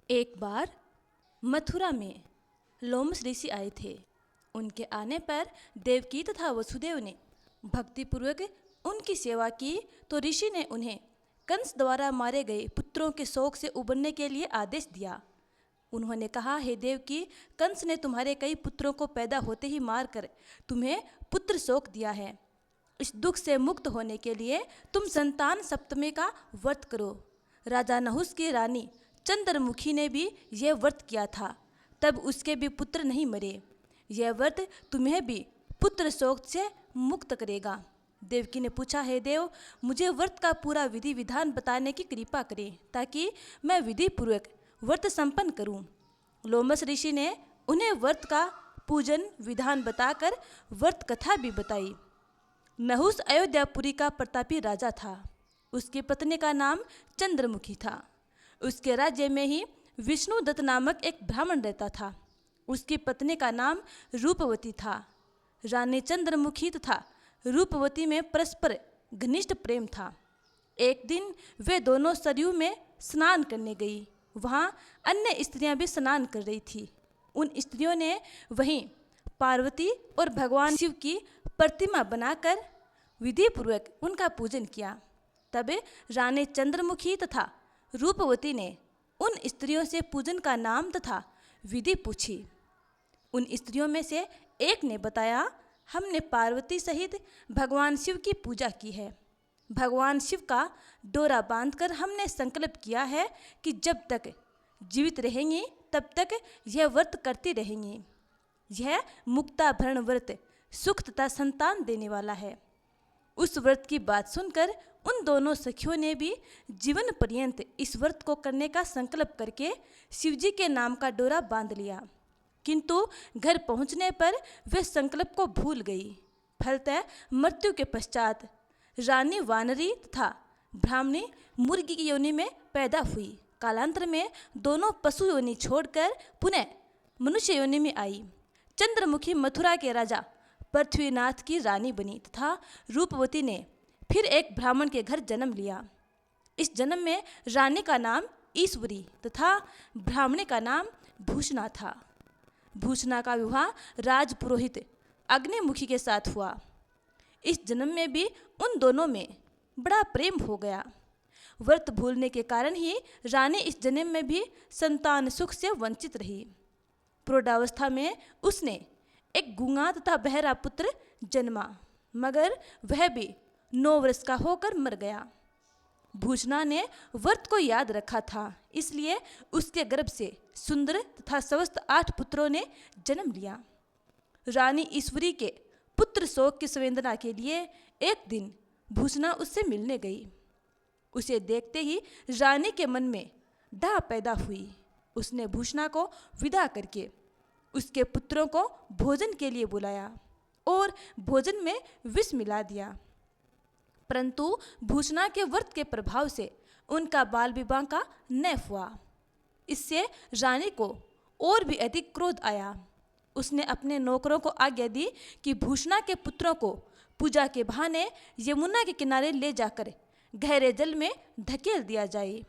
एक बार मथुरा में लोमस ऋषि आए थे। उनके आने पर देवकी तथा वसुदेव ने भक्तिपूर्वक उनकी सेवा की तो ऋषि ने उन्हें कंस द्वारा मारे गए पुत्रों के शोक से उबरने के लिए आदेश दिया। उन्होंने कहा, हे देवकी, कंस ने तुम्हारे कई पुत्रों को पैदा होते ही मारकर तुम्हें पुत्र शोक दिया है। इस दुख से मुक्त होने के लिए तुम संतान सप्तमी का व्रत करो। राजा नहुस की रानी चंद्रमुखी ने भी यह व्रत किया था, तब उसके भी पुत्र नहीं मरे। यह व्रत तुम्हें भी पुत्र शोक से मुक्त करेगा। देवकी ने पूछा, हे देव, मुझे व्रत का पूरा विधि विधान बताने की कृपा करें ताकि मैं विधि पूर्वक व्रत संपन्न करूं। लोमस ऋषि ने उन्हें व्रत का पूजन विधान बताकर व्रत कथा भी बताई। नहुस अयोध्यापुरी का प्रतापी राजा था। उसकी पत्नी का नाम चंद्रमुखी था। उसके राज्य में ही विष्णुदत्त नामक एक ब्राह्मण रहता था। उसकी पत्नी का नाम रूपवती था। रानी चंद्रमुखी तथा रूपवती में परस्पर घनिष्ठ प्रेम था। एक दिन वे दोनों सरयू में स्नान करने गई। वहाँ अन्य स्त्रियां भी स्नान कर रही थी। उन स्त्रियों ने वहीं पार्वती और भगवान शिव की प्रतिमा बनाकर विधिपूर्वक उनका पूजन किया। तब रानी चंद्रमुखी तथा रूपवती ने उन स्त्रियों से पूजन का नाम तथा विधि पूछी। उन स्त्रियों में से एक ने बताया, हमने पार्वती सहित भगवान शिव की पूजा की है। भगवान शिव का डोरा बांधकर हमने संकल्प किया है कि जब तक जीवित रहेंगी तब तक यह व्रत करती रहेंगी। यह मुक्ताभरण व्रत सुख तथा संतान देने वाला है। उस व्रत की बात सुनकर उन दोनों सखियों ने भी जीवन पर्यंत इस व्रत को करने का संकल्प करके शिवजी के नाम का डोरा बांध लिया। किंतु घर पहुंचने पर वे संकल्प को भूल गई। फलतः मृत्यु के पश्चात रानी वानरी तथा ब्राह्मणी मुर्गी की योनि में पैदा हुई। कालांतर में दोनों पशु योनि छोड़कर पुनः मनुष्य योनि में आई। चंद्रमुखी मथुरा के राजा पृथ्वीनाथ की रानी बनी तथा रूपवती ने फिर एक ब्राह्मण के घर जन्म लिया। इस जन्म में रानी का नाम ईश्वरी तथा ब्राह्मणी का नाम भूषणा था। भूषणा का विवाह राजपुरोहित अग्निमुखी के साथ हुआ। इस जन्म में भी उन दोनों में बड़ा प्रेम हो गया। व्रत भूलने के कारण ही रानी इस जन्म में भी संतान सुख से वंचित रही। प्रौढ़ावस्था में उसने एक गूंगा तथा बहरा पुत्र जन्मा, मगर वह भी 9 वर्ष का होकर मर गया। भूषणा ने व्रत को याद रखा था, इसलिए उसके गर्भ से सुंदर तथा स्वस्थ 8 पुत्रों ने जन्म लिया। रानी ईश्वरी के पुत्र शोक की संवेदना के लिए एक दिन भूषणा उससे मिलने गई। उसे देखते ही रानी के मन में डाह पैदा हुई। उसने भूषणा को विदा करके उसके पुत्रों को भोजन के लिए बुलाया और भोजन में विष मिला दिया। परंतु भूषणा के व्रत के प्रभाव से उनका बाल विवाह का न हुआ। इससे रानी को और भी अधिक क्रोध आया। उसने अपने नौकरों को आज्ञा दी कि भूषणा के पुत्रों को पूजा के बहाने यमुना के किनारे ले जाकर गहरे जल में धकेल दिया जाए।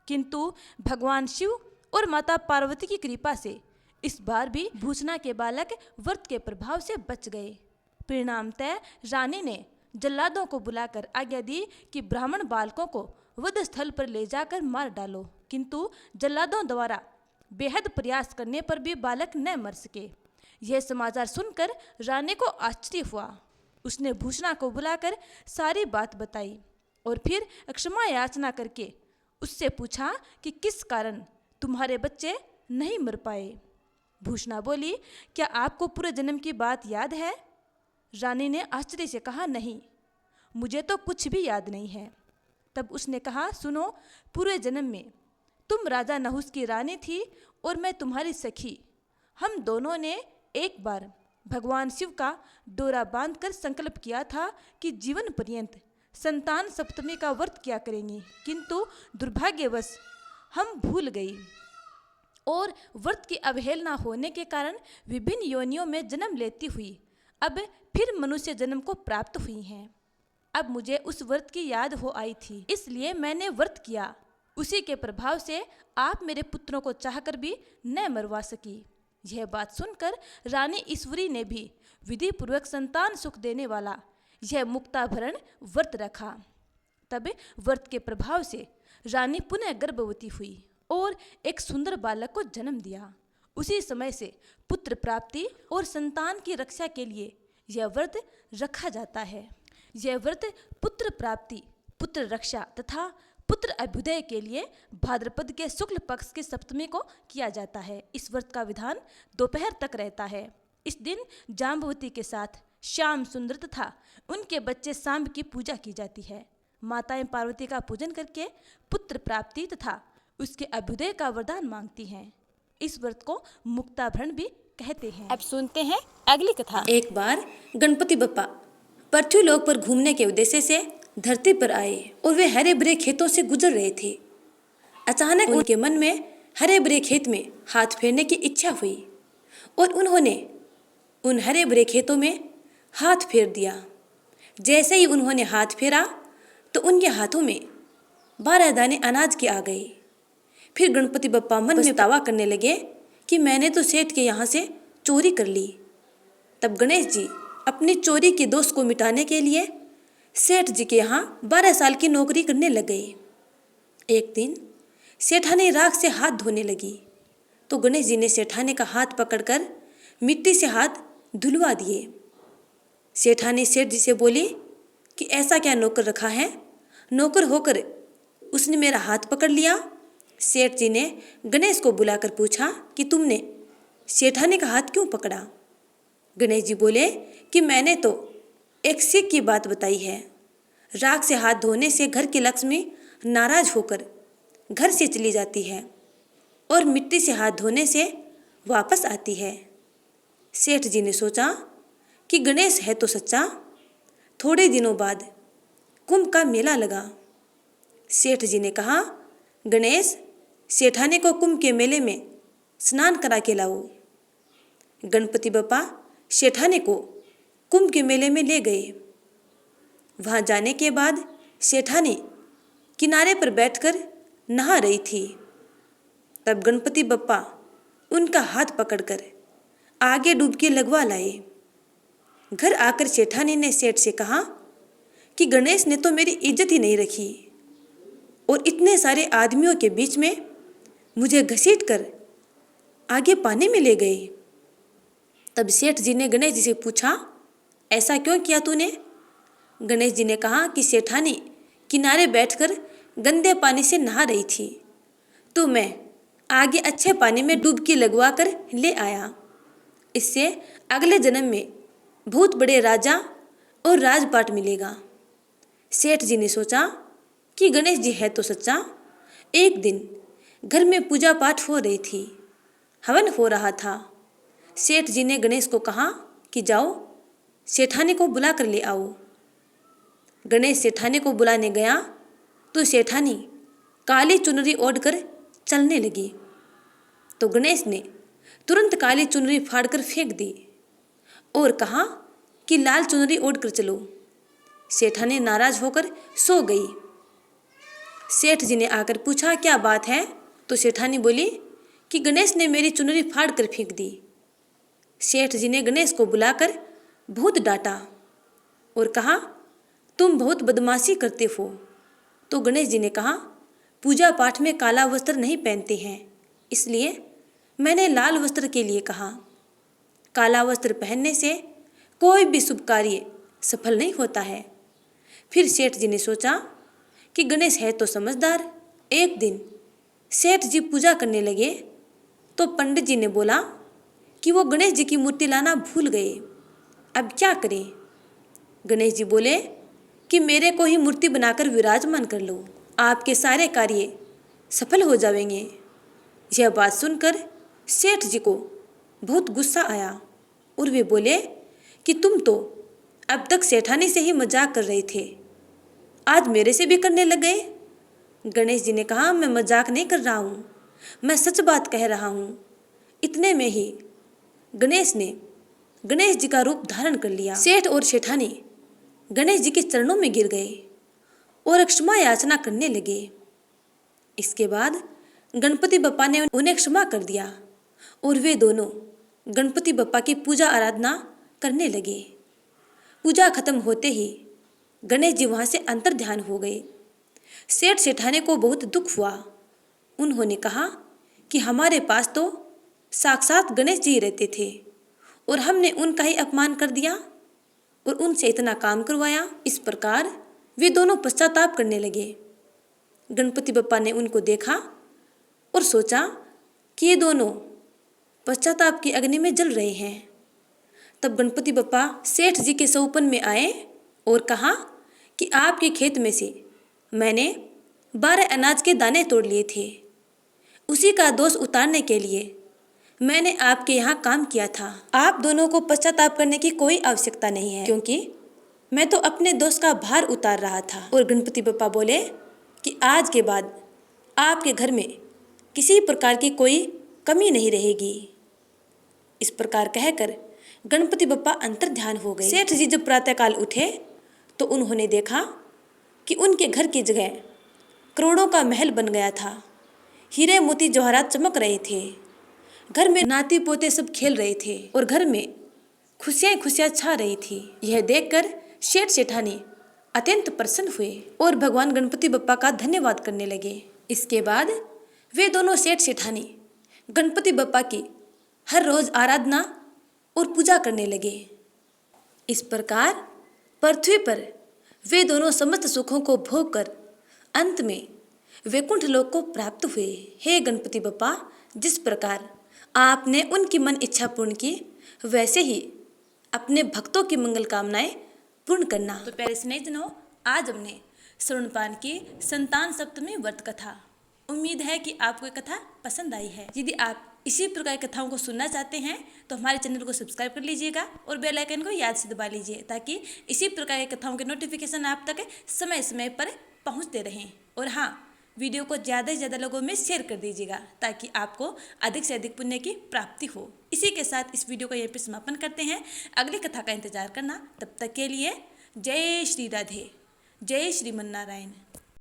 किंतु भगवान शिव और माता पार्वती की कृपा से इस बार भी भूषणा के बालक व्रत के प्रभाव से बच गए। परिणामतः रानी ने जल्लादों को बुलाकर आज्ञा दी कि ब्राह्मण बालकों को वध स्थल पर ले जाकर मार डालो। किंतु जल्लादों द्वारा बेहद प्रयास करने पर भी बालक न मर सके। यह समाचार सुनकर रानी को आश्चर्य हुआ। उसने भूषणा को बुलाकर सारी बात बताई और फिर क्षमा याचना करके उससे पूछा कि किस कारण तुम्हारे बच्चे नहीं मर पाए। भूषणा बोली, क्या आपको पूरे जन्म की बात याद है? रानी ने आश्चर्य से कहा, नहीं, मुझे तो कुछ भी याद नहीं है। तब उसने कहा, सुनो, पूरे जन्म में तुम राजा नहुस की रानी थी और मैं तुम्हारी सखी। हम दोनों ने एक बार भगवान शिव का डोरा बांधकर संकल्प किया था कि जीवन पर्यंत संतान सप्तमी का व्रत किया करेंगी, किंतु दुर्भाग्यवश हम भूल गई और व्रत की अवहेलना होने के कारण विभिन्न योनियों में जन्म लेती हुई अब फिर मनुष्य जन्म को प्राप्त हुई हैं। अब मुझे उस व्रत की याद हो आई थी, इसलिए मैंने व्रत किया उसी के प्रभाव से आप मेरे पुत्रों को चाहकर भी न मरवा सकी। यह बात सुनकर रानी ईश्वरी ने भी विधि पूर्वक संतान सुख देने वाला यह मुक्ताभरण व्रत रखा। तब व्रत के प्रभाव से रानी पुनः गर्भवती हुई और एक सुंदर बालक को जन्म दिया। उसी समय से पुत्र प्राप्ति और संतान की रक्षा के लिए यह व्रत रखा जाता है। यह व्रत पुत्र प्राप्ति, पुत्र रक्षा तथा पुत्र अभ्युदय के लिए भाद्रपद के शुक्ल पक्ष की सप्तमी को किया जाता है। इस व्रत का विधान दोपहर तक रहता है। इस दिन जाम्बवती के साथ श्याम सुंदर तथा उनके बच्चे सांब की पूजा की जाती है। माताएं पार्वती का पूजन करके पुत्र प्राप्ति तथा उसके अभ्युदय का वरदान मांगती हैं। इस व्रत को मुक्ताभरण भी कहते हैं। अब सुनते हैं अगली कथा। एक बार गणपति बप्पा पृथ्वीलोक पर घूमने के उद्देश्य से धरती पर आए और वे हरे भरे खेतों से गुजर रहे थे। अचानक उनके मन में हरे भरे खेत में हाथ फेरने की इच्छा हुई और उन्होंने उन हरे भरे खेतों में हाथ फेर दिया। जैसे ही उन्होंने हाथ फेरा तो उनके हाथों में 12 दाने अनाज के आ गए। फिर गणपति बप्पा मन में दावा करने लगे कि मैंने तो सेठ के यहाँ से चोरी कर ली। तब गणेश जी अपनी चोरी के दोष को मिटाने के लिए सेठ जी के यहाँ 12 साल की नौकरी करने लग गए। एक दिन सेठानी राख से हाथ धोने लगी तो गणेश जी ने सेठानी का हाथ पकड़कर मिट्टी से हाथ धुलवा दिए। सेठानी सेठ जी से बोली कि ऐसा क्या नौकर रखा है, नौकर होकर उसने मेरा हाथ पकड़ लिया। सेठ जी ने गणेश को बुलाकर पूछा कि तुमने सेठानी का हाथ क्यों पकड़ा। गणेश जी बोले कि मैंने तो एक सीख की बात बताई है। राख से हाथ धोने से घर की लक्ष्मी नाराज होकर घर से चली जाती है और मिट्टी से हाथ धोने से वापस आती है। सेठ जी ने सोचा कि गणेश है तो सच्चा। थोड़े दिनों बाद कुंभ का मेला लगा। सेठ जी ने कहा, गणेश सेठानी को कुंभ के मेले में स्नान करा के लाओ। गणपति बप्पा सेठानी को कुंभ के मेले में ले गए। वहाँ जाने के बाद सेठानी किनारे पर बैठकर नहा रही थी। तब गणपति बप्पा उनका हाथ पकड़कर आगे डुबकी लगवा लाए। घर आकर सेठानी ने सेठ से कहा कि गणेश ने तो मेरी इज्जत ही नहीं रखी और इतने सारे आदमियों के बीच में मुझे घसीट कर आगे पानी में ले गए। तब सेठ जी ने गणेश जी से पूछा, ऐसा क्यों किया तूने। गणेश जी ने कहा कि सेठानी किनारे बैठकर गंदे पानी से नहा रही थी तो मैं आगे अच्छे पानी में डुबकी लगवा कर ले आया। इससे अगले जन्म में बहुत बड़े राजा और राजपाट मिलेगा। सेठ जी ने सोचा कि गणेश जी है तो सच्चा। एक दिन घर में पूजा पाठ हो रही थी, हवन हो रहा था। सेठ जी ने गणेश को कहा कि जाओ सेठानी को बुला कर ले आओ। गणेश सेठानी को बुलाने गया तो सेठानी काली चुनरी ओढ़कर चलने लगी तो गणेश ने तुरंत काली चुनरी फाड़कर फेंक दी और कहा कि लाल चुनरी ओढ़कर चलो। सेठानी नाराज होकर सो गई। सेठ जी ने आकर पूछा, क्या बात है। तो सेठानी बोली कि गणेश ने मेरी चुनरी फाड़ कर फेंक दी। सेठ जी ने गणेश को बुलाकर बहुत डांटा और कहा, तुम बहुत बदमाशी करते हो। तो गणेश जी ने कहा, पूजा पाठ में काला वस्त्र नहीं पहनते हैं, इसलिए मैंने लाल वस्त्र के लिए कहा। काला वस्त्र पहनने से कोई भी शुभ कार्य सफल नहीं होता है। फिर सेठ जी ने सोचा कि गणेश है तो समझदार। एक दिन सेठ जी पूजा करने लगे तो पंडित जी ने बोला कि वो गणेश जी की मूर्ति लाना भूल गए, अब क्या करें। गणेश जी बोले कि मेरे को ही मूर्ति बनाकर विराजमान कर लो, आपके सारे कार्य सफल हो जाएंगे। यह बात सुनकर सेठ जी को बहुत गुस्सा आया और वे बोले कि तुम तो अब तक सेठानी से ही मजाक कर रहे थे, आज मेरे से भी करने लग गए। गणेश जी ने कहा, मैं मजाक नहीं कर रहा हूँ, मैं सच बात कह रहा हूँ। इतने में ही गणेश ने गणेश जी का रूप धारण कर लिया। सेठ और सेठानी गणेश जी के चरणों में गिर गए और क्षमा याचना करने लगे। इसके बाद गणपति बप्पा ने उन्हें क्षमा कर दिया और वे दोनों गणपति बप्पा की पूजा आराधना करने लगे। पूजा खत्म होते ही गणेश जी वहाँ से अंतर्ध्यान हो गए। सेठ सेठानी को बहुत दुख हुआ। उन्होंने कहा कि हमारे पास तो साक्षात गणेश जी रहते थे और हमने उनका ही अपमान कर दिया और उनसे इतना काम करवाया। इस प्रकार वे दोनों पश्चाताप करने लगे। गणपति बप्पा ने उनको देखा और सोचा कि ये दोनों पश्चाताप की अग्नि में जल रहे हैं। तब गणपति बप्पा सेठ जी के सौपन में आए और कहा कि आपके खेत में से मैंने 12 अनाज के दाने तोड़ लिए थे। उसी का दोष उतारने के लिए मैंने आपके यहाँ काम किया था। आप दोनों को पश्चाताप करने की कोई आवश्यकता नहीं है, क्योंकि मैं तो अपने दोष का भार उतार रहा था। और गणपति बप्पा बोले कि आज के बाद आपके घर में किसी प्रकार की कोई कमी नहीं रहेगी। इस प्रकार कहकर गणपति बप्पा अंतर्ध्यान हो गए। सेठ जी जब प्रातःकाल उठे तो उन्होंने देखा कि उनके घर की जगह करोड़ों का महल बन गया था। हीरे मोती जवाहरात चमक रहे थे। घर में नाती पोते सब खेल रहे थे और घर में खुशियाँ खुशियाँ छा रही थी। यह देखकर सेठ सेठानी अत्यंत प्रसन्न हुए और भगवान गणपति बप्पा का धन्यवाद करने लगे। इसके बाद वे दोनों सेठ सेठानी गणपति बप्पा की हर रोज आराधना और पूजा करने लगे। इस प्रकार पृथ्वी पर वे दोनों समस्त सुखों को भोग कर अंत में वैकुंठ लोक को प्राप्त हुए। हे गणपति बप्पा, जिस प्रकार आपने उनकी मन इच्छा पूर्ण की, वैसे ही अपने भक्तों की मंगल कामनाएं पूर्ण करना। तो प्यारे स्नेहितनों, आज हमने श्रवणपान की संतान सप्तमी व्रत कथा। उम्मीद है कि आपको ये कथा पसंद आई है। यदि आप इसी प्रकार की कथाओं को सुनना चाहते हैं तो हमारे चैनल को सब्सक्राइब कर लीजिएगा और बेल आइकन को याद से दबा लीजिए, ताकि इसी प्रकार की कथाओं के नोटिफिकेशन आप तक समय समय पर पहुंचते रहें। और हाँ, वीडियो को ज़्यादा से ज़्यादा लोगों में शेयर कर दीजिएगा, ताकि आपको अधिक से अधिक पुण्य की प्राप्ति हो। इसी के साथ इस वीडियो को यहीं पर समापन करते हैं। अगली कथा का इंतजार करना। तब तक के लिए जय श्री राधे, जय श्रीमन नारायण।